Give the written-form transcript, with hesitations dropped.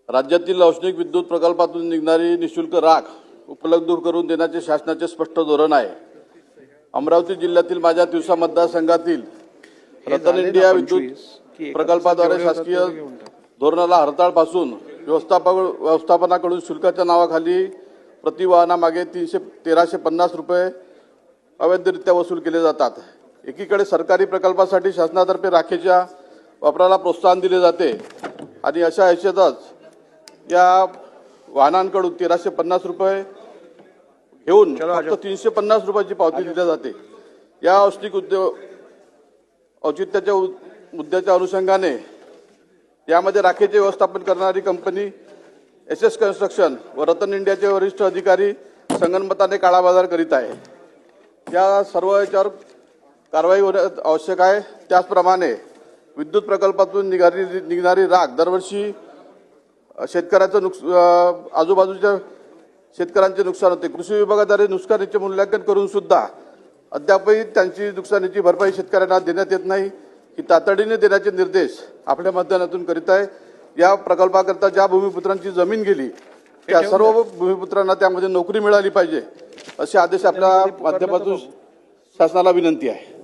राज्यातील औष्णिक विद्युत प्रकल्पातून निघणारी निशुल्क राख उपलब्ध करून देण्याचे शासनाचे स्पष्ट धोरण आहे। अमरावती जिल्ह्यातील माझ्या तिवसा मतदारसंघातील रतन इंडिया विद्युत प्रकल्पाद्वारे शासकीय धोरणाला हरताळपासून व्यवस्थापनाकडून शुल्काच्या नावाखाली प्रति वाहनामागे 1350 रुपये अवैधरित्या वसूल केले जातात। एकीकडे सरकारी प्रकल्पासाठी शासनातर्फे राखेच्या वापराला प्रोत्साहन दिले जाते आणि अशा हैसियतच या वाहनांकडून 1350 रुपये घेऊन फक्त 350 रुपयाची पावती दिली जाते। या औष्णिक औचित्याच्या मुद्द्याच्या अनुषंगाने यामध्ये राखेचे व्यवस्थापन करणारी कंपनी SS कन्स्ट्रक्शन व रतन इंडियाचे वरिष्ठ अधिकारी संगनमताने काळाबाजार करीत आहे। या सर्व याच्यावर कारवाई होणे आवश्यक आहे। त्याचप्रमाणे विद्युत प्रकल्पातून निघणारी राख दरवर्षी शेतकऱ्याचं आजूबाजूच्या शेतकऱ्यांचे नुकसान होते। कृषी विभागाद्वारे नुकसानीचे मूल्यांकन करून सुद्धा अद्यापही त्यांची नुकसानीची भरपाई शेतकऱ्यांना देण्यात येत नाही। ही तातडीने देण्याचे निर्देश आपल्या माध्यमातून करीत आहे। या प्रकल्पाकरता ज्या भूमिपुत्रांची जमीन गेली त्या सर्व भूमिपुत्रांना त्यामध्ये नोकरी मिळाली पाहिजे असे आदेश आपल्या माध्यमातून शासनाला विनंती आहे।